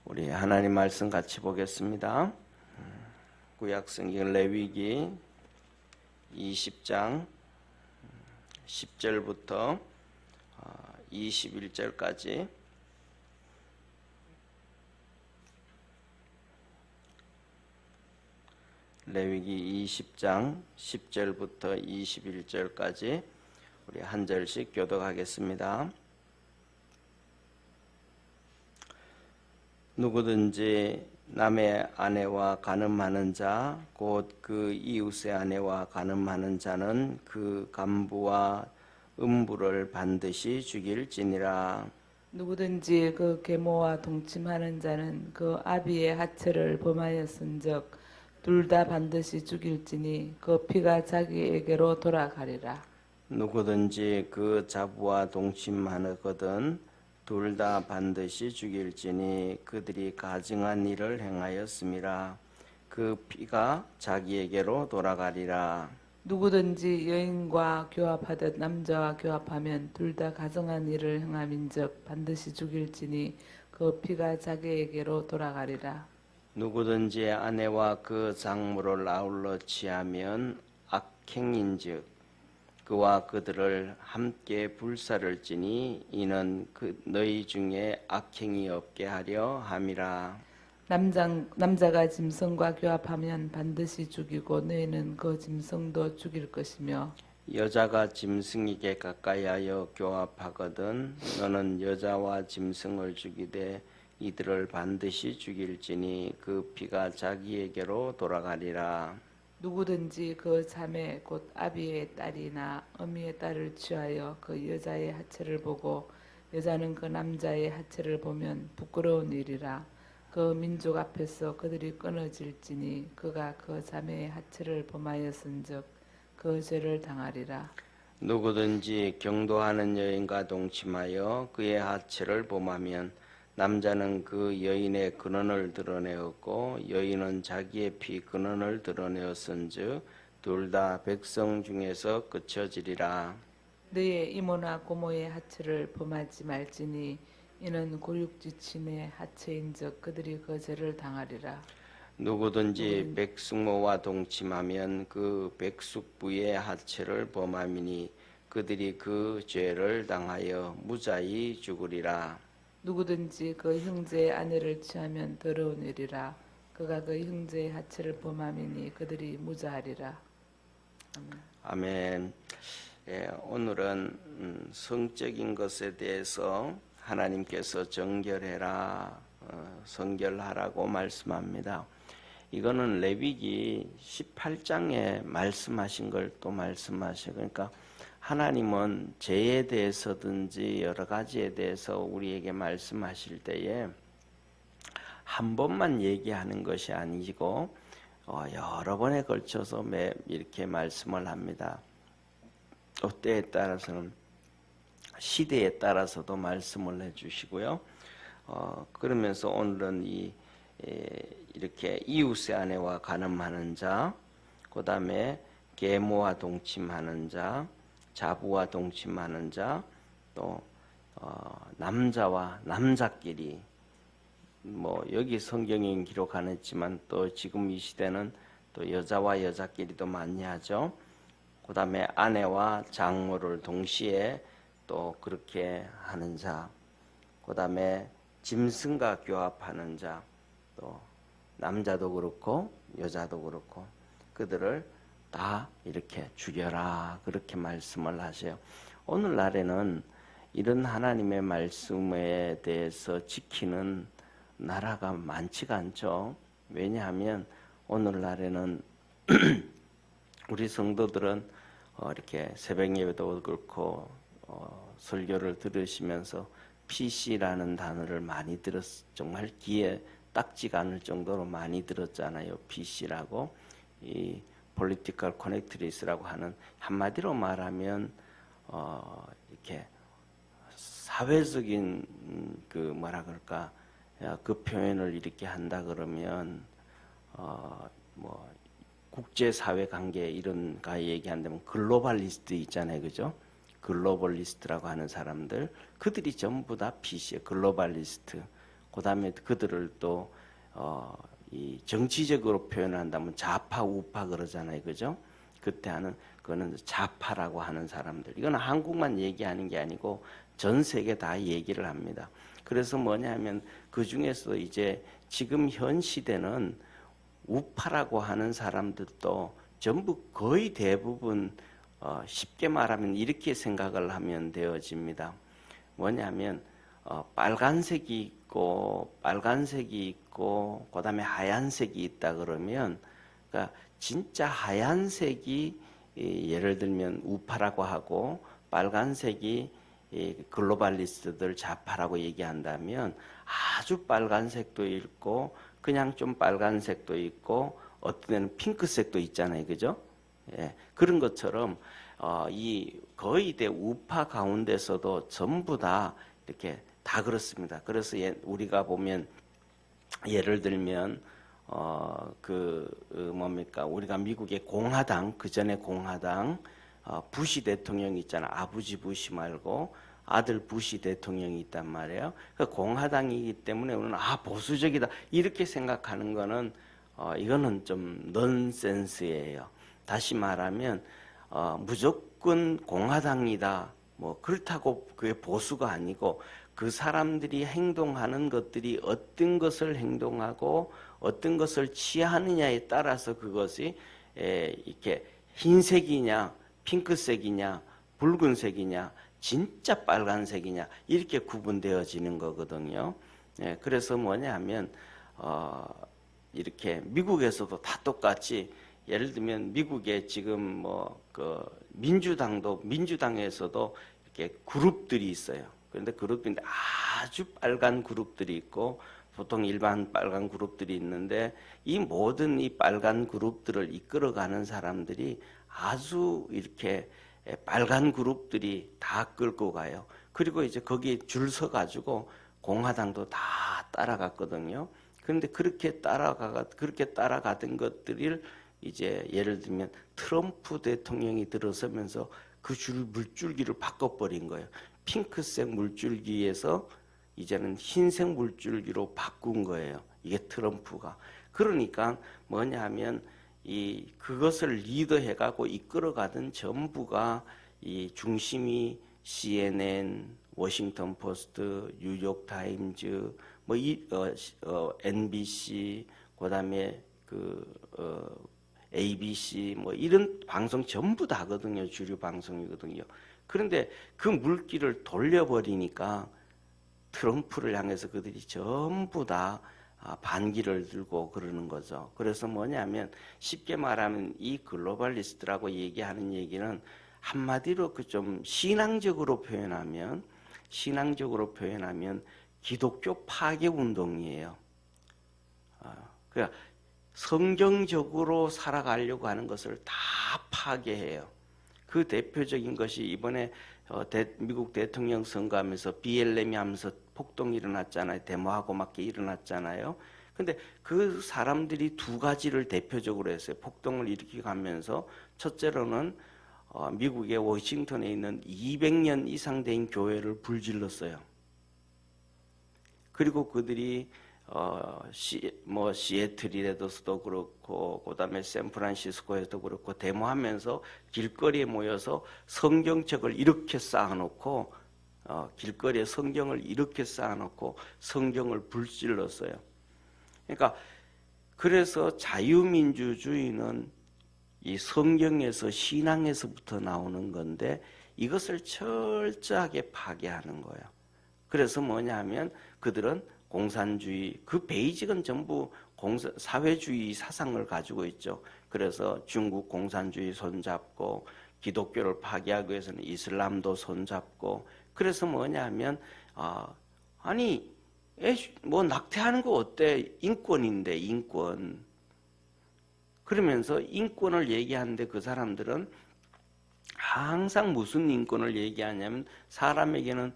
우리 하나님 말씀 같이 보겠습니다. 구약성경 레위기 20장 10절부터 21절까지 레위기 20장 10절부터 21절까지 우리 한 절씩 교독하겠습니다. 누구든지 남의 아내와 간음하는 자, 곧 그 이웃의 아내와 간음하는 자는 그 간부와 음부를 반드시 죽일지니라. 누구든지 그 계모와 동침하는 자는 그 아비의 하체를 범하였은즉 둘 다 반드시 죽일지니 그 피가 자기에게로 돌아가리라. 누구든지 그 자부와 동침하거든 둘 다 반드시 죽일지니 그들이 가증한 일을 행하였음이라. 그 피가 자기에게로 돌아가리라. 누구든지 여인과 교합하듯 남자와 교합하면 둘 다 가증한 일을 행함인즉 반드시 죽일지니 그 피가 자기에게로 돌아가리라. 누구든지 아내와 그 장모를 아울러 취하면 악행인즉 그와 그들을 함께 불사를 지니 이는 너희 중에 악행이 없게 하려 함이라. 남자가 짐승과 교합하면 반드시 죽이고 너희는 그 짐승도 죽일 것이며 여자가 짐승에게 가까이하여 교합하거든 너는 여자와 짐승을 죽이되 이들을 반드시 죽일지니 그 피가 자기에게로 돌아가리라. 누구든지 그 자매 곧 아비의 딸이나 어미의 딸을 취하여 그 여자의 하체를 보고 여자는 그 남자의 하체를 보면 부끄러운 일이라. 그 민족 앞에서 그들이 끊어질지니 그가 그 자매의 하체를 범하였은즉 그 죄를 당하리라. 누구든지 경도하는 여인과 동침하여 그의 하체를 범하면 남자는 그 여인의 근원을 드러내었고 여인은 자기의 피 근원을 드러내었은즉 둘 다 백성 중에서 끊어지리라. 너의 이모나 고모의 하체를 범하지 말지니 이는 고육지친의 하체인즉 그들이 그 죄를 당하리라. 누구든지 백숙모와 동침하면 그 백숙부의 하체를 범함이니 그들이 그 죄를 당하여 무자히 죽으리라. 누구든지 그 형제의 아내를 취하면 더러운 일이라. 그가 그 형제의 하체를 범함이니 그들이 무자하리라. 아멘. 예, 오늘은 성적인 것에 대해서 하나님께서 정결해라, 성결하라고 말씀합니다. 이거는 레위기 18장에 말씀하신 걸 또 말씀하셔. 그러니까 하나님은 죄에 대해서든지 여러 가지에 대해서 우리에게 말씀하실 때에 한 번만 얘기하는 것이 아니고 여러 번에 걸쳐서 이렇게 말씀을 합니다. 또 때에 따라서는 시대에 따라서도 말씀을 해주시고요. 그러면서 오늘은 이렇게 이웃의 아내와 간음하는 자, 그 다음에 계모와 동침하는 자, 자부와 동침하는 자, 또 남자와 남자끼리 여기 성경에 기록 안 했지만 또 지금 이 시대는 또 여자와 여자끼리도 많이 하죠. 그 다음에 아내와 장모를 동시에 또 그렇게 하는 자, 그 다음에 짐승과 교합하는 자, 또 남자도 그렇고 여자도 그렇고 그들을 다 이렇게 죽여라 그렇게 말씀을 하세요. 오늘날에는 이런 하나님의 말씀에 대해서 지키는 나라가 많지가 않죠. 왜냐하면 오늘날에는 우리 성도들은 이렇게 새벽 예배도 그렇고 설교를 들으시면서 PC라는 단어를 많이 정말 귀에 딱지가 않을 정도로 많이 들었잖아요. PC라고 이 Political Correctness라고 하는 한마디로 말하면 이렇게 사회적인 그 표현을 이렇게 한다 그러면 국제사회 관계 이런가 얘기한다면 글로벌리스트 있잖아요, 그죠? 글로벌리스트라고 하는 사람들, 그들이 전부 다 PC예요. 글로벌리스트. 그다음에 그들을 또 이 정치적으로 표현한다면 좌파 우파 그러잖아요, 그죠? 그때 하는 그거는 좌파라고 하는 사람들. 이건 한국만 얘기하는 게 아니고 전 세계 다 얘기를 합니다. 그래서 뭐냐면 그 중에서 이제 지금 현 시대는 우파라고 하는 사람들도 전부 거의 대부분 쉽게 말하면 이렇게 생각을 하면 되어집니다. 뭐냐면 빨간색이 있고 그다음에 하얀색이 있다 그러면 그러니까 진짜 하얀색이 예를 들면 우파라고 하고 빨간색이 글로벌리스트들 좌파라고 얘기한다면 아주 빨간색도 있고 그냥 좀 빨간색도 있고 어떤 데는 핑크색도 있잖아요, 그죠? 예, 그런 것처럼 이 거의 대 우파 가운데서도 전부 다 이렇게 다 그렇습니다. 그래서 우리가 보면 예를 들면 뭡니까 우리가 미국의 공화당 그 전에 공화당 부시 대통령 있잖아. 아버지 부시 말고 아들 부시 대통령이 있단 말이에요. 그 공화당이기 때문에 우리는 보수적이다 이렇게 생각하는 거는 이거는 좀 넌센스예요. 다시 말하면 무조건 공화당이다. 뭐 그렇다고 그게 보수가 아니고 그 사람들이 행동하는 것들이 어떤 것을 행동하고 어떤 것을 취하느냐에 따라서 그것이 이렇게 흰색이냐 핑크색이냐 붉은색이냐 진짜 빨간색이냐 이렇게 구분되어지는 거거든요. 그래서 뭐냐면 이렇게 미국에서도 다 똑같이 예를 들면 미국에 지금 뭐 그 민주당에서도 이렇게 그룹들이 있어요. 그런데 그룹인데 아주 빨간 그룹들이 있고 보통 일반 빨간 그룹들이 있는데 이 모든 이 빨간 그룹들을 이끌어가는 사람들이 아주 이렇게 빨간 그룹들이 다 끌고 가요. 그리고 이제 거기 줄 서 가지고 공화당도 다 따라갔거든요. 그런데 그렇게 따라가던 것들을 이제 예를 들면 트럼프 대통령이 들어서면서 그 물줄기를 바꿔버린 거예요. 핑크색 물줄기에서 이제는 흰색 물줄기로 바꾼 거예요. 이게 트럼프가. 그러니까 뭐냐 하면 그것을 리더해가고 이끌어가던 전부가 이 중심이 CNN, 워싱턴 포스트, 뉴욕 타임즈, NBC, 그다음에 ABC 뭐 이런 방송 전부 다거든요. 주류 방송이거든요. 그런데 그 물기를 돌려버리니까 트럼프를 향해서 그들이 전부 다 반기를 들고 그러는 거죠. 그래서 뭐냐면 쉽게 말하면 이 글로벌리스트라고 얘기하는 얘기는 한마디로 그 좀 신앙적으로 표현하면 기독교 파괴 운동이에요. 그러니까 성경적으로 살아가려고 하는 것을 다 파괴해요. 그 대표적인 것이 이번에 미국 대통령 선거하면서 BLM이 하면서 폭동이 일어났잖아요. 데모하고 막 일어났잖아요. 근데 그 사람들이 두 가지를 대표적으로 했어요. 폭동을 일으키고 하면서 첫째로는 미국의 워싱턴에 있는 200년 이상 된 교회를 불질렀어요. 그리고 그들이 시애틀이라서도 그렇고 그다음에 샌프란시스코에도 그렇고 데모하면서 길거리에 모여서 성경책을 이렇게 쌓아놓고 길거리에 성경을 이렇게 쌓아놓고 성경을 불질렀어요. 그러니까 그래서 자유민주주의는 이 성경에서 신앙에서부터 나오는 건데 이것을 철저하게 파괴하는 거예요. 그래서 뭐냐면 그들은 공산주의 그 베이직은 전부 사회주의 사상을 가지고 있죠. 그래서 중국 공산주의 손잡고 기독교를 파괴하기 위해서는 이슬람도 손잡고 그래서 뭐냐면 뭐 낙태하는 거 어때? 인권인데 인권. 그러면서 인권을 얘기하는데 그 사람들은 항상 무슨 인권을 얘기하냐면 사람에게는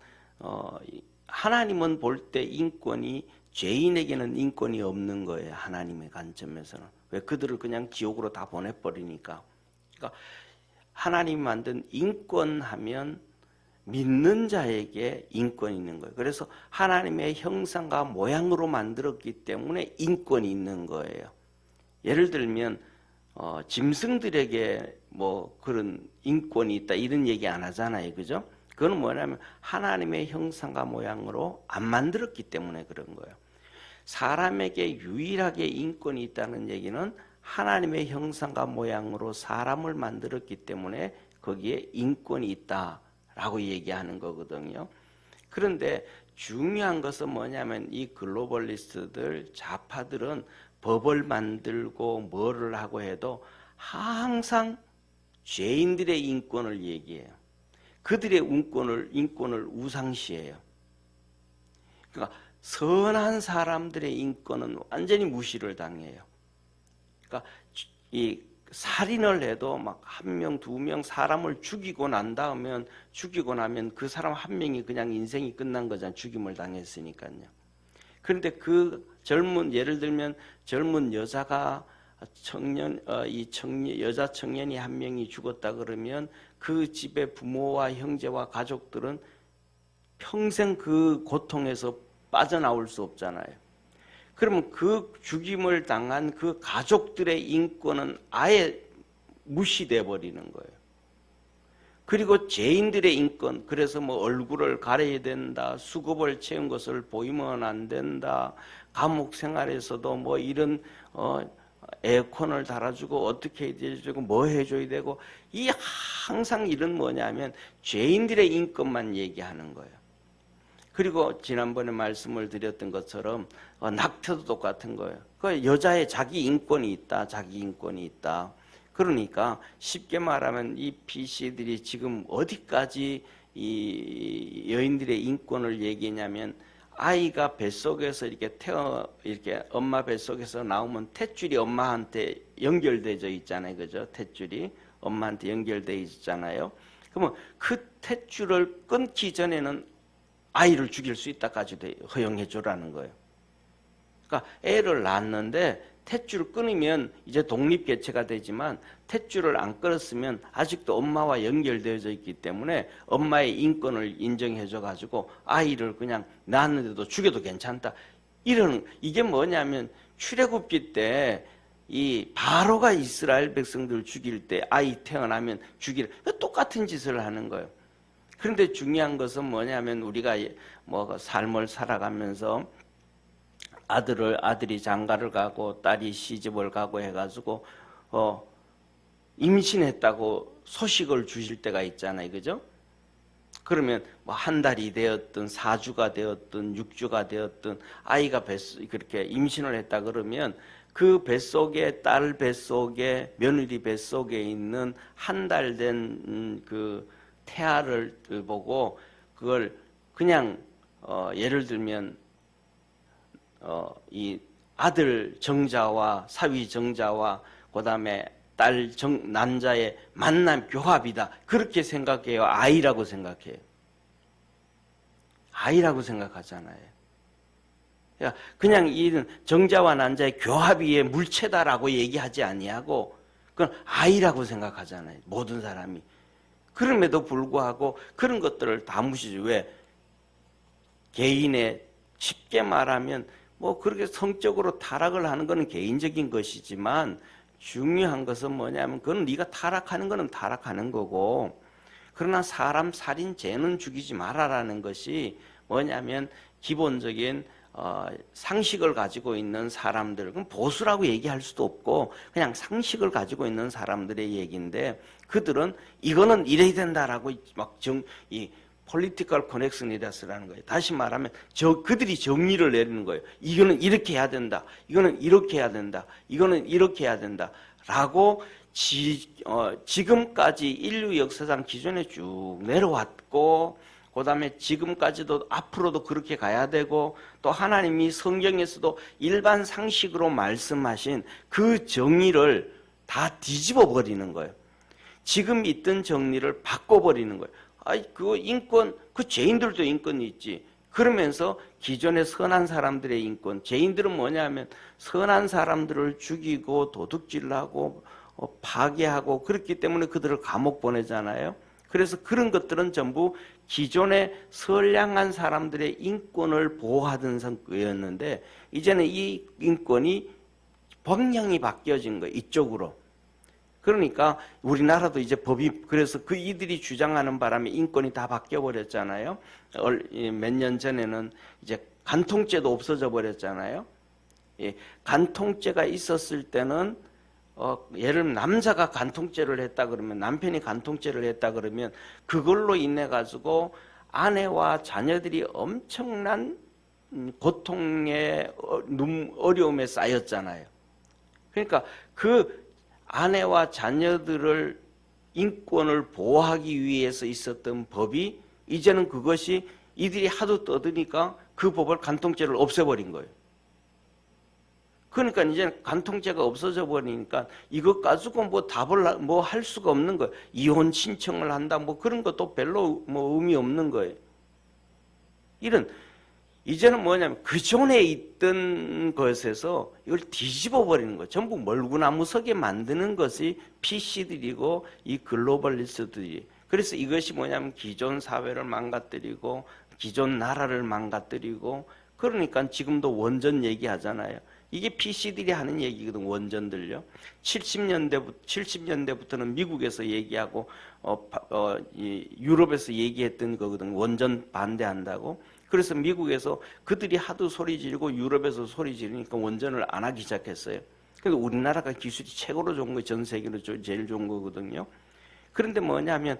하나님은 볼 때 인권이 죄인에게는 인권이 없는 거예요. 하나님의 관점에서는. 왜 그들을 그냥 지옥으로 다 보내버리니까. 그러니까 하나님이 만든 인권하면 믿는 자에게 인권이 있는 거예요. 그래서 하나님의 형상과 모양으로 만들었기 때문에 인권이 있는 거예요. 예를 들면 짐승들에게 뭐 그런 인권이 있다 이런 얘기 안 하잖아요. 그죠? 그건 뭐냐면 하나님의 형상과 모양으로 안 만들었기 때문에 그런 거예요. 사람에게 유일하게 인권이 있다는 얘기는 하나님의 형상과 모양으로 사람을 만들었기 때문에 거기에 인권이 있다라고 얘기하는 거거든요. 그런데 중요한 것은 뭐냐면 이 글로벌리스트들, 좌파들은 법을 만들고 뭐를 하고 해도 항상 죄인들의 인권을 얘기해요. 그들의 인권을 우상시해요. 그러니까 선한 사람들의 인권은 완전히 무시를 당해요. 그러니까 이 살인을 해도 막 한 명, 두 명 사람을 죽이고 나면 그 사람 한 명이 그냥 인생이 끝난 거잖아요. 죽임을 당했으니까요. 그런데 예를 들면 젊은 여자가 여자 청년이 한 명이 죽었다 그러면 그 집의 부모와 형제와 가족들은 평생 그 고통에서 빠져나올 수 없잖아요. 그러면 그 죽임을 당한 그 가족들의 인권은 아예 무시돼 버리는 거예요. 그리고 죄인들의 인권, 그래서 뭐 얼굴을 가려야 된다, 수급을 채운 것을 보이면 안 된다, 감옥 생활에서도 뭐 이런 에어컨을 달아주고 어떻게 해주고 뭐 해줘야 되고, 이 항상 이런 뭐냐면 죄인들의 인권만 얘기하는 거예요. 그리고 지난번에 말씀을 드렸던 것처럼 낙태도 똑같은 거예요. 그 여자의 자기 인권이 있다, 자기 인권이 있다. 그러니까 쉽게 말하면 이 PC들이 지금 어디까지 이 여인들의 인권을 얘기냐면, 아이가 뱃속에서 이렇게 엄마 뱃속에서 나오면 탯줄이 엄마한테 연결되어 있잖아요. 그죠? 탯줄이 엄마한테 연결되어 있잖아요. 그러면 그 탯줄을 끊기 전에는 아이를 죽일 수 있다까지도 허용해 주라는 거예요. 그러니까 애를 낳았는데 탯줄을 끊으면 이제 독립개체가 되지만 탯줄을 안 끊었으면 아직도 엄마와 연결되어져 있기 때문에 엄마의 인권을 인정해줘 가지고 아이를 그냥 낳았는데도 죽여도 괜찮다. 이게 뭐냐면 출애굽기 때 이 바로가 이스라엘 백성들을 죽일 때 아이 태어나면 똑같은 짓을 하는 거예요. 그런데 중요한 것은 뭐냐면 우리가 뭐 삶을 살아가면서 아들이 장가를 가고 딸이 시집을 가고 해가지고 임신했다고 소식을 주실 때가 있잖아요, 그죠? 그러면 뭐 한 달이 되었든 4주가 되었든 6주가 되었든 아이가 그렇게 임신을 했다 그러면 그 뱃속에 딸 뱃속에 며느리 뱃속에 있는 한 달 된 그 태아를 보고 그걸 그냥 예를 들면 이 아들 정자와 사위 정자와 그다음에 딸 남자의 만남 교합이다. 그렇게 생각해요. 아이라고 생각해요. 아이라고 생각하잖아요. 그냥 이 정자와 남자의 교합이 물체다라고 얘기하지 아니하고 그건 아이라고 생각하잖아요. 모든 사람이. 그럼에도 불구하고 그런 것들을 다 무시죠. 왜? 개인의 쉽게 말하면 뭐 그렇게 성적으로 타락을 하는 것은 개인적인 것이지만 중요한 것은 뭐냐면 그건 네가 타락하는 것은 타락하는 거고, 그러나 사람 살인 죄는 죽이지 말아라는 것이 뭐냐면 기본적인 상식을 가지고 있는 사람들, 그럼 보수라고 얘기할 수도 없고 그냥 상식을 가지고 있는 사람들의 얘기인데, 그들은 이거는 이래야 된다라고 이 폴리티컬 커넥션이라는 거예요. 다시 말하면 그들이 정의를 내리는 거예요. 이거는 이렇게 해야 된다. 이거는 이렇게 해야 된다. 이거는 이렇게 해야 된다. 라고 지금까지 인류 역사상 기존에 쭉 내려왔고, 그 다음에 지금까지도 앞으로도 그렇게 가야 되고, 또 하나님이 성경에서도 일반 상식으로 말씀하신 그 정의를 다 뒤집어 버리는 거예요. 지금 있던 정리를 바꿔버리는 거예요. 그거 인권, 그 죄인들도 인권이 있지. 그러면서 기존의 선한 사람들의 인권, 죄인들은 뭐냐면 선한 사람들을 죽이고 도둑질하고 파괴하고 그렇기 때문에 그들을 감옥 보내잖아요. 그래서 그런 것들은 전부 기존의 선량한 사람들의 인권을 보호하던 거였는데 이제는 이 인권이 방향이 바뀌어진 거예요. 이쪽으로. 그러니까 우리나라도 이제 법이 그래서 그 이들이 주장하는 바람에 인권이 다 바뀌어 버렸잖아요. 몇 년 전에는 이제 간통죄도 없어져 버렸잖아요. 예, 간통죄가 있었을 때는 예를 들면 남자가 간통죄를 했다 그러면 남편이 간통죄를 했다 그러면 그걸로 인해 가지고 아내와 자녀들이 엄청난 고통의 어려움에 쌓였잖아요. 그러니까 그 아내와 자녀들을 인권을 보호하기 위해서 있었던 법이 이제는 그것이 이들이 하도 떠드니까 그 법을 간통죄를 없애버린 거예요. 그러니까 이제 간통죄가 없어져 버리니까 이것 가지고 뭐 답을 뭐 할 수가 없는 거예요. 이혼 신청을 한다 뭐 그런 것도 별로 뭐 의미 없는 거예요. 이런 이제는 뭐냐면 그 전에 있던 것에서 이걸 뒤집어 버리는 거예요. 전부 멀구나무서게 만드는 것이 PC들이고 이 글로벌리스트들이. 그래서 이것이 뭐냐면 기존 사회를 망가뜨리고 기존 나라를 망가뜨리고 그러니까 지금도 원전 얘기하잖아요. 이게 PC들이 하는 얘기거든. 원전들요. 70년대부터는 미국에서 얘기하고 유럽에서 얘기했던 거거든. 원전 반대한다고. 그래서 미국에서 그들이 하도 소리 지르고 유럽에서 소리 지르니까 원전을 안 하기 시작했어요. 그래서 우리나라가 기술이 최고로 좋은 거, 전 세계로 제일 좋은 거거든요. 그런데 뭐냐면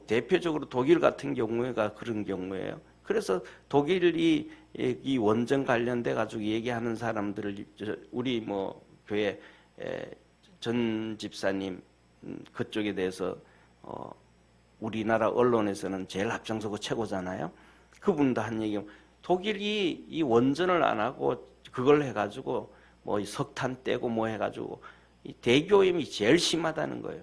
대표적으로 독일 같은 경우가 그런 경우예요. 그래서 독일이 이 원전 관련돼 가지고 얘기하는 사람들을 우리 뭐 교회 전 집사님 그쪽에 대해서 우리나라 언론에서는 제일 앞장서고 최고잖아요. 그분도 한 얘기, 독일이 이 원전을 안 하고 그걸 해가지고 뭐 석탄 떼고 뭐 해가지고 이 대교염이 제일 심하다는 거예요.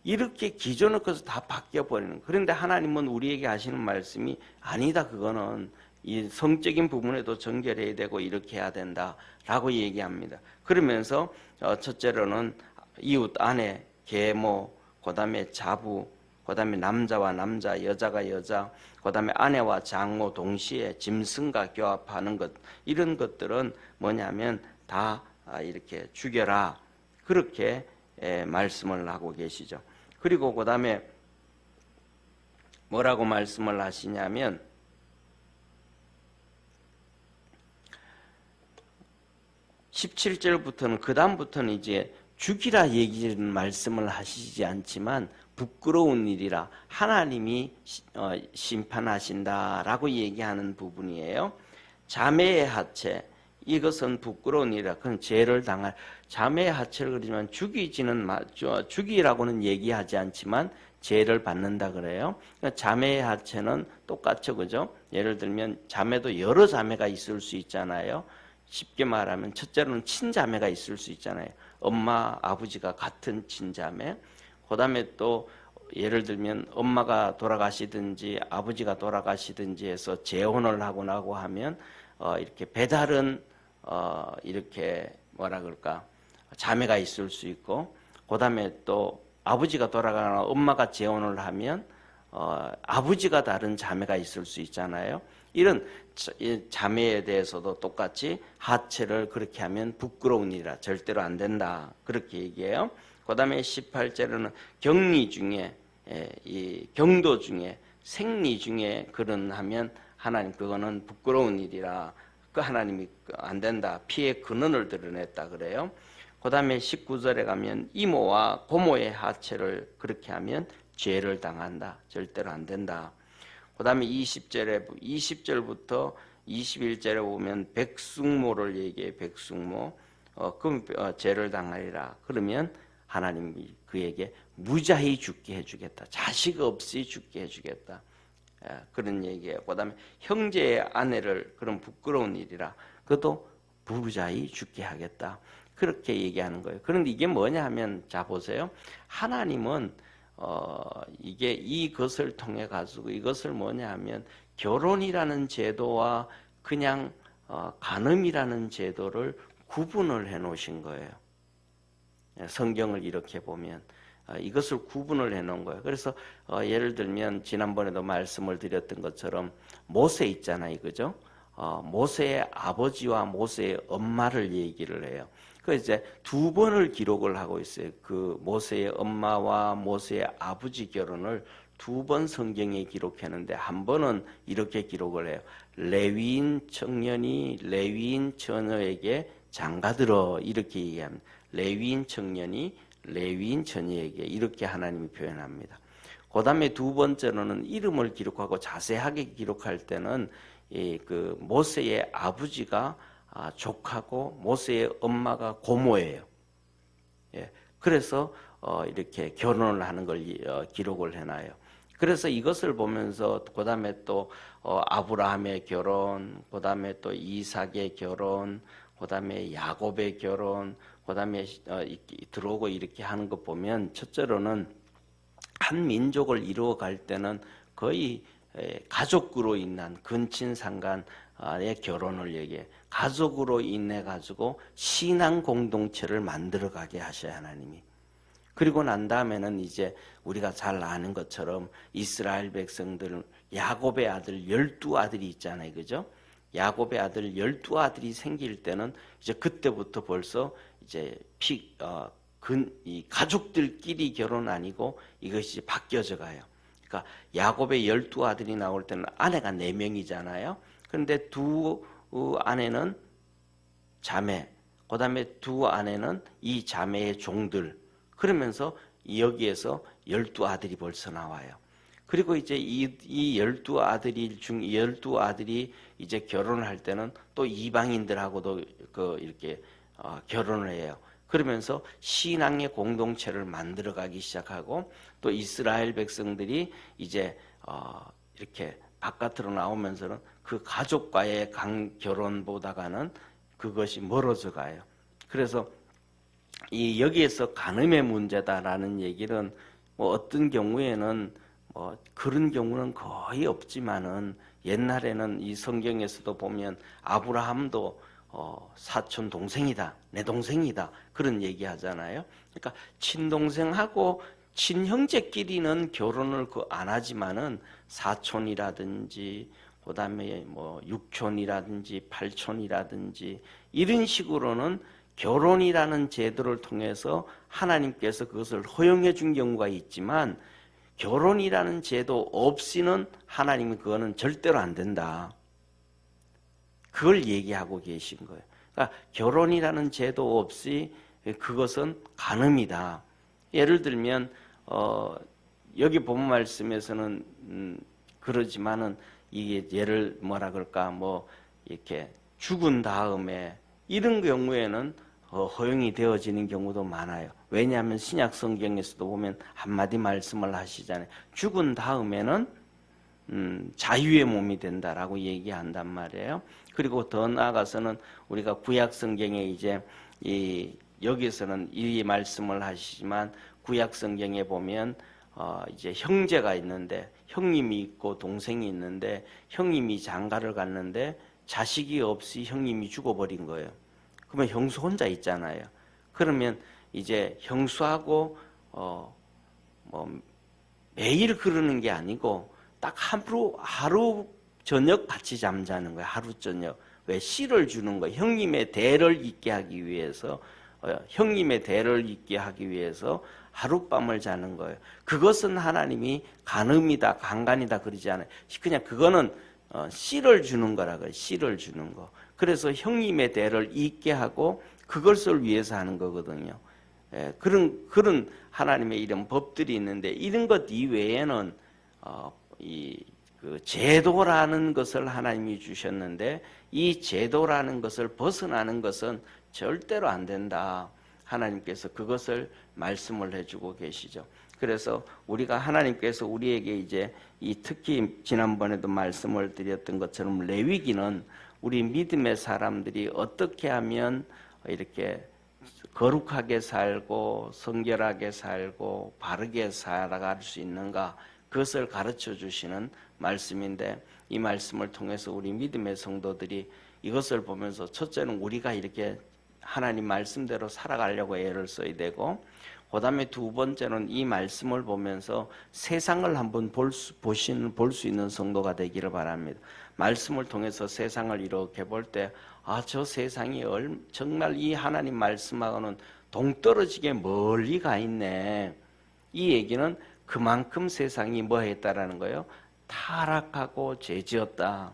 이렇게 기존의 것을 다 바뀌어 버리는 거예요. 그런데 하나님은 우리에게 하시는 말씀이 아니다. 그거는 이 성적인 부분에도 전결해야 되고 이렇게 해야 된다라고 얘기합니다. 그러면서 첫째로는 이웃, 아내, 계모, 그다음에 자부, 그다음에 남자와 남자, 여자가 여자, 그다음에 아내와 장모 동시에 짐승과 교합하는 것, 이런 것들은 뭐냐면 다 이렇게 죽여라, 그렇게 말씀을 하고 계시죠. 그리고 그다음에 뭐라고 말씀을 하시냐면 17절부터는 그다음부터는 이제 죽이라 얘기는 말씀을 하시지 않지만 부끄러운 일이라 하나님이 심판하신다라고 얘기하는 부분이에요. 자매의 하체, 이것은 부끄러운 일이라, 그건 죄를 당할, 자매의 하체를 그러지만 죽이라고는 얘기하지 않지만 죄를 받는다 그래요. 그러니까 자매의 하체는 똑같죠, 그죠? 예를 들면 자매도 여러 자매가 있을 수 있잖아요. 쉽게 말하면 첫째로는 친자매가 있을 수 있잖아요. 엄마, 아버지가 같은 친자매. 그다음에 또 예를 들면 엄마가 돌아가시든지 아버지가 돌아가시든지 해서 재혼을 하고 나고 하면 이렇게 배다른 이렇게 뭐라 그럴까, 자매가 있을 수 있고, 그다음에 또 아버지가 돌아가거나 엄마가 재혼을 하면 아버지가 다른 자매가 있을 수 있잖아요. 이런 자매에 대해서도 똑같이 하체를 그렇게 하면 부끄러운 일이라 절대로 안 된다, 그렇게 얘기해요. 그다음에 18절에는 격리 중에 이 경도 중에 생리 중에 그런 하면 하나님 그거는 부끄러운 일이라, 그 하나님이 안 된다, 피의 근원을 드러냈다 그래요. 그다음에 19절에 가면 이모와 고모의 하체를 그렇게 하면 죄를 당한다, 절대로 안 된다. 그다음에 20절부터 21절에 보면 백숙모를 얘기해. 백숙모, 그럼 죄를 당하리라. 그러면 하나님이 그에게 무자히 죽게 해주겠다, 자식 없이 죽게 해주겠다, 그런 얘기예요. 그다음에 형제의 아내를, 그런 부끄러운 일이라, 그것도 무자히 죽게 하겠다, 그렇게 얘기하는 거예요. 그런데 이게 뭐냐 하면, 자 보세요. 하나님은 이게 이것을 통해 가지고 이것을 뭐냐 하면 결혼이라는 제도와 그냥 간음이라는 제도를 구분을 해 놓으신 거예요. 성경을 이렇게 보면 이것을 구분을 해놓은 거예요. 그래서 예를 들면 지난번에도 말씀을 드렸던 것처럼 모세 있잖아요, 그죠? 모세의 아버지와 모세의 엄마를 얘기를 해요. 그 이제 두 번을 기록을 하고 있어요. 그 모세의 엄마와 모세의 아버지 결혼을 두 번 성경에 기록했는데 한 번은 이렇게 기록을 해요. 레위인 청년이 레위인 처녀에게 장가들어 이렇게 얘기합니다. 레위인 청년이 레위인 처녀에게 이렇게 하나님이 표현합니다. 그 다음에 두 번째로는 이름을 기록하고 자세하게 기록할 때는 그 모세의 아버지가 족하고 모세의 엄마가 고모예요. 예, 그래서 이렇게 결혼을 하는 걸 기록을 해놔요. 그래서 이것을 보면서 그 다음에 또 아브라함의 결혼, 그 다음에 또 이삭의 결혼, 그 다음에 야곱의 결혼, 그 다음에 들어오고 이렇게 하는 거 보면 첫째로는 한 민족을 이루어갈 때는 거의 가족으로 인한 근친상간의 결혼을 얘기해. 가족으로 인해 가지고 신앙 공동체를 만들어가게 하셔야 하나님이. 그리고 난 다음에는 이제 우리가 잘 아는 것처럼 이스라엘 백성들 야곱의 아들 12아들이 있잖아요, 그죠? 야곱의 아들 12아들이 생길 때는 이제 그때부터 벌써 이제 이 가족들끼리 결혼 아니고 이것이 바뀌어져 가요. 그러니까 야곱의 12아들이 나올 때는 아내가 4명이잖아요. 그런데 두 아내는 자매, 그 다음에 두 아내는 이 자매의 종들. 그러면서 여기에서 12아들이 벌써 나와요. 그리고 이제 이 12아들이 이제 결혼을 할 때는 또 이방인들하고도 이렇게 결혼을 해요. 그러면서 신앙의 공동체를 만들어가기 시작하고 또 이스라엘 백성들이 이제 이렇게 바깥으로 나오면서는 그 가족과의 결혼보다가는 그것이 멀어져 가요. 그래서 여기에서 간음의 문제다라는 얘기는 뭐 어떤 경우에는 그런 경우는 거의 없지만은 옛날에는 이 성경에서도 보면 아브라함도 사촌 동생이다, 내 동생이다 그런 얘기하잖아요. 그러니까 친동생하고 친형제끼리는 결혼을 안 하지만은 사촌이라든지 그다음에 뭐 육촌이라든지 팔촌이라든지 이런 식으로는 결혼이라는 제도를 통해서 하나님께서 그것을 허용해 준 경우가 있지만 결혼이라는 제도 없이는 하나님이 그거는 절대로 안 된다. 그걸 얘기하고 계신 거예요. 그러니까 결혼이라는 제도 없이 그것은 간음이다. 예를 들면 여기 본 말씀에서는 그러지만은 이게 예를 뭐라 그럴까 뭐 이렇게 죽은 다음에 이런 경우에는 허용이 되어지는 경우도 많아요. 왜냐하면 신약 성경에서도 보면 한마디 말씀을 하시잖아요. 죽은 다음에는 자유의 몸이 된다라고 얘기한단 말이에요. 그리고 더 나아가서는 우리가 구약 성경에 이제 여기서는 이 말씀을 하시지만 구약 성경에 보면 이제 형제가 있는데 형님이 있고 동생이 있는데 형님이 장가를 갔는데 자식이 없이 형님이 죽어버린 거예요. 그러면 형수 혼자 있잖아요. 그러면 이제 형수하고 뭐 매일 그러는 게 아니고 딱 하루 저녁 같이 잠자는 거예요. 하루 저녁. 왜 씨를 주는 거예요. 형님의 대를 잇게 하기 위해서 형님의 대를 잇게 하기 위해서 하룻밤을 자는 거예요. 그것은 하나님이 간음이다, 강간이다 그러지 않아요. 그냥 그거는 씨를 주는 거라 그래요. 씨를 주는 거. 그래서 형님의 대를 잇게 하고 그것을 위해서 하는 거거든요. 그런 하나님의 이런 법들이 있는데 이런 것 이외에는 그 제도라는 것을 하나님이 주셨는데 이 제도라는 것을 벗어나는 것은 절대로 안 된다. 하나님께서 그것을 말씀을 해주고 계시죠. 그래서 우리가 하나님께서 우리에게 이제 특히 지난번에도 말씀을 드렸던 것처럼 레위기는 우리 믿음의 사람들이 어떻게 하면 이렇게 거룩하게 살고 성결하게 살고 바르게 살아갈 수 있는가 그것을 가르쳐 주시는 말씀인데 이 말씀을 통해서 우리 믿음의 성도들이 이것을 보면서 첫째는 우리가 이렇게 하나님 말씀대로 살아가려고 애를 써야 되고, 그 다음에 두 번째는 이 말씀을 보면서 세상을 한번 볼 수 있는 성도가 되기를 바랍니다. 말씀을 통해서 세상을 이렇게 볼 때, 저 세상이 정말 이 하나님 말씀하고는 동떨어지게 멀리 가 있네. 이 얘기는 그만큼 세상이 뭐 했다라는 거예요? 타락하고 죄지었다.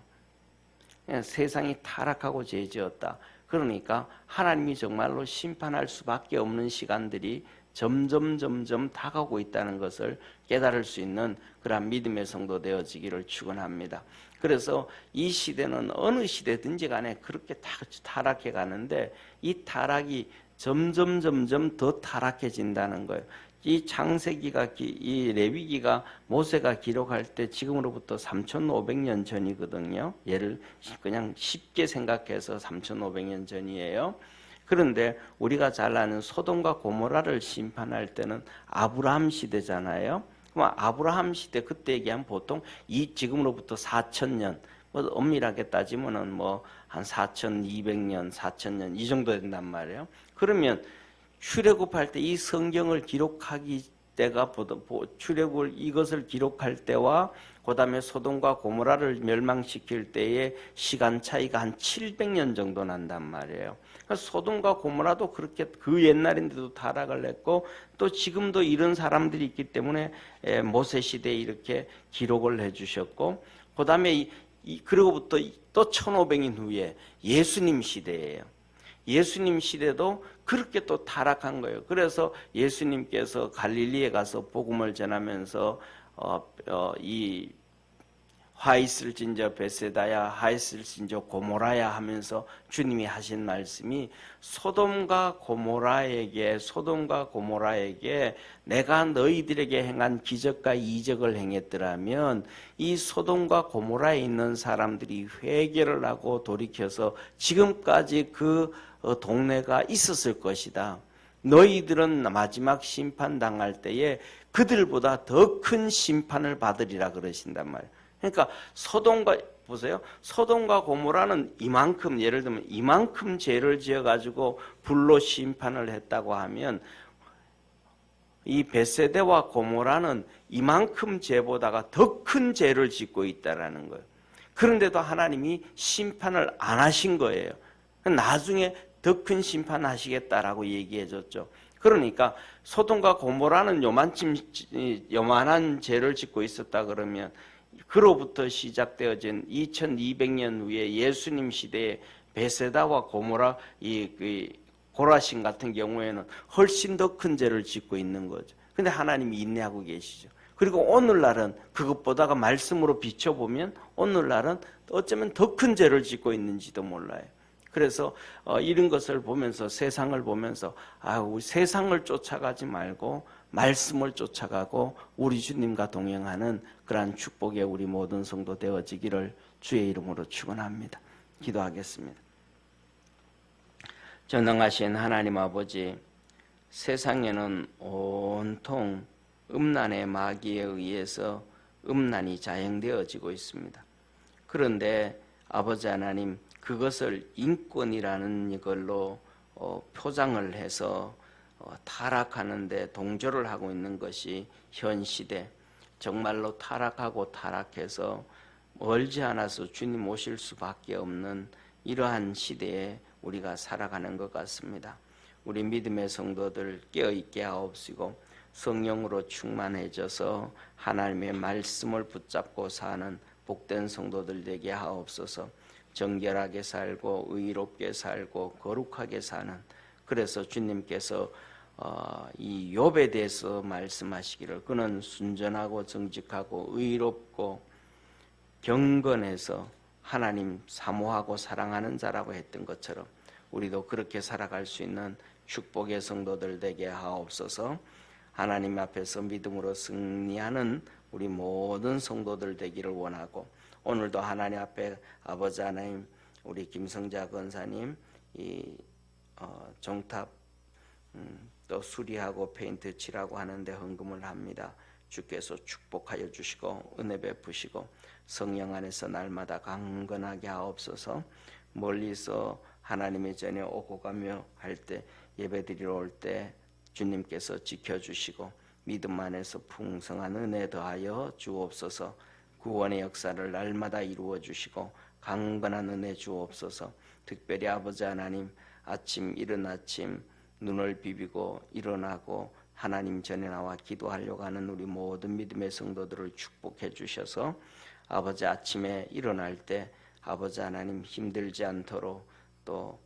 세상이 타락하고 죄지었다. 그러니까 하나님이 정말로 심판할 수밖에 없는 시간들이 점점 다가오고 있다는 것을 깨달을 수 있는 그러한 믿음의 성도 되어지기를 축원합니다. 그래서 이 시대는 어느 시대든지 간에 그렇게 타락해 가는데, 이 타락이 점점 더 타락해진다는 거예요. 이 창세기가 이 레위기가 모세가 기록할 때 지금으로부터 3,500년 전이거든요. 얘를 그냥 쉽게 생각해서 3,500년 전이에요. 그런데 우리가 잘 아는 소돔과 고모라를 심판할 때는 아브라함 시대잖아요. 그럼 아브라함 시대 그때 얘기하면 보통 이 지금으로부터 4,000년, 뭐 엄밀하게 따지면은 뭐 한 4,200년, 4,000년 이 정도 된단 말이에요. 그러면 출애굽할 때 이 성경을 기록하기 때가 출애굽을 이것을 기록할 때와 그다음에 소돔과 고모라를 멸망시킬 때의 시간 차이가 한 700년 정도 난단 말이에요. 그러니까 소돔과 고모라도 그렇게 그 옛날인데도 타락을 했고, 또 지금도 이런 사람들이 있기 때문에 모세 시대에 이렇게 기록을 해주셨고, 그다음에 그리고부터 또 1500년 후에 예수님 시대예요. 예수님 시대도 그렇게 또 타락한 거예요. 그래서 예수님께서 갈릴리에 가서 복음을 전하면서 이 화있을진저 베세다야 하있을진저 고모라야 하면서 주님이 하신 말씀이 소돔과 고모라에게 내가 너희들에게 행한 기적과 이적을 행했더라면 이 소돔과 고모라에 있는 사람들이 회개를 하고 돌이켜서 지금까지 그 동네가 있었을 것이다. 너희들은 마지막 심판 당할 때에 그들보다 더 큰 심판을 받으리라 그러신단 말이에요. 그러니까 소돔과 고모라는 이만큼, 예를 들면 이만큼 죄를 지어가지고 불로 심판을 했다고 하면, 이 베세대와 고모라는 이만큼 죄보다가 더 큰 죄를 짓고 있다라는 거예요. 그런데도 하나님이 심판을 안 하신 거예요. 나중에 더 큰 심판하시겠다라고 얘기해 줬죠. 그러니까 소돔과 고모라는 요만한 죄를 짓고 있었다 그러면, 그로부터 시작되어진 2200년 후에 예수님 시대에 베세다와 고모라, 고라신 같은 경우에는 훨씬 더 큰 죄를 짓고 있는 거죠. 근데 하나님이 인내하고 계시죠. 그리고 오늘날은 그것보다가 말씀으로 비춰보면 오늘날은 어쩌면 더 큰 죄를 짓고 있는지도 몰라요. 그래서 이런 것을 보면서, 세상을 보면서 우리 세상을 쫓아가지 말고 말씀을 쫓아가고 우리 주님과 동행하는 그러한 축복의 우리 모든 성도 되어지기를 주의 이름으로 축원합니다. 기도하겠습니다. 전능하신 하나님 아버지, 세상에는 온통 음란의 마귀에 의해서 음란이 자행되어지고 있습니다. 그런데 아버지 하나님, 그것을 인권이라는 이걸로 표장을 해서 타락하는데 동조를 하고 있는 것이 현 시대, 정말로 타락해서 멀지 않아서 주님 오실 수밖에 없는 이러한 시대에 우리가 살아가는 것 같습니다. 우리 믿음의 성도들 깨어있게 하옵시고 성령으로 충만해져서 하나님의 말씀을 붙잡고 사는 복된 성도들 되게 하옵소서. 정결하게 살고 의롭게 살고 거룩하게 사는, 그래서 주님께서 이 욥에 대해서 말씀하시기를 그는 순전하고 정직하고 의롭고 경건해서 하나님 사모하고 사랑하는 자라고 했던 것처럼 우리도 그렇게 살아갈 수 있는 축복의 성도들 되게 하옵소서. 하나님 앞에서 믿음으로 승리하는 우리 모든 성도들 되기를 원하고, 오늘도 하나님 앞에 아버지 하나님, 우리 김성자 권사님 종탑 또 수리하고 페인트 칠하고 하는데 헌금을 합니다. 주께서 축복하여 주시고 은혜 베푸시고 성령 안에서 날마다 강건하게 하옵소서. 멀리서 하나님의 전에 오고 가며 할 때 예배드리러 올 때 주님께서 지켜주시고 믿음 안에서 풍성한 은혜 더하여 주옵소서. 구원의 역사를 날마다 이루어 주시고 강건한 은혜 주옵소서. 특별히 아버지 하나님 아침 이른 아침 눈을 비비고 일어나고 하나님 전에 나와 기도하려고 하는 우리 모든 믿음의 성도들을 축복해 주셔서 아버지 아침에 일어날 때 아버지 하나님 힘들지 않도록 또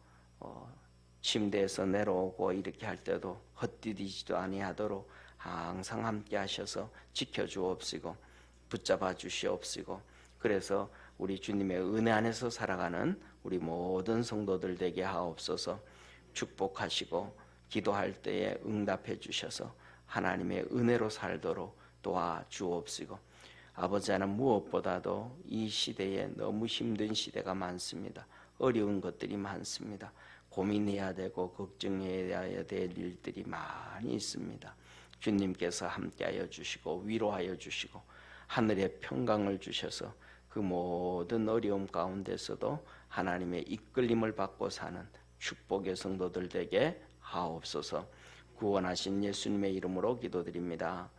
침대에서 내려오고 이렇게 할 때도 헛디디지도 아니하도록 항상 함께 하셔서 지켜주옵시고 붙잡아 주시옵시고 그래서 우리 주님의 은혜 안에서 살아가는 우리 모든 성도들 되게 하옵소서. 축복하시고 기도할 때에 응답해 주셔서 하나님의 은혜로 살도록 도와주옵시고 아버지 하나님 무엇보다도 이 시대에 너무 힘든 시대가 많습니다. 어려운 것들이 많습니다. 고민해야 되고 걱정해야 될 일들이 많이 있습니다. 주님께서 함께하여 주시고 위로하여 주시고 하늘의 평강을 주셔서 그 모든 어려움 가운데서도 하나님의 이끌림을 받고 사는 축복의 성도들 되게 하옵소서. 구원하신 예수님의 이름으로 기도드립니다.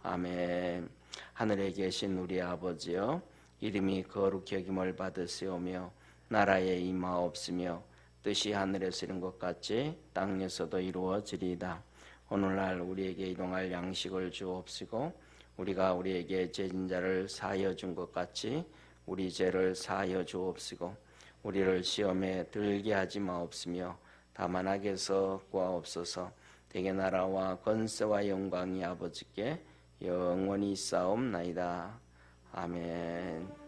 아멘. 하늘에 계신 우리 아버지여 이름이 거룩히 여김을 받으시오며 나라에 임하옵시며 뜻이 하늘에서 이룬 것 같이 땅에서도 이루어지리이다. 오늘날 우리에게 일용할 양식을 주옵시고 우리가 우리에게 죄진 자를 사하여 준 것 같이 우리 죄를 사하여 주옵시고 우리를 시험에 들게 하지 마옵시며 다만 악에서 구하옵소서. 대개 나라와 권세와 영광이 아버지께 영원히 있사옵나이다. 아멘.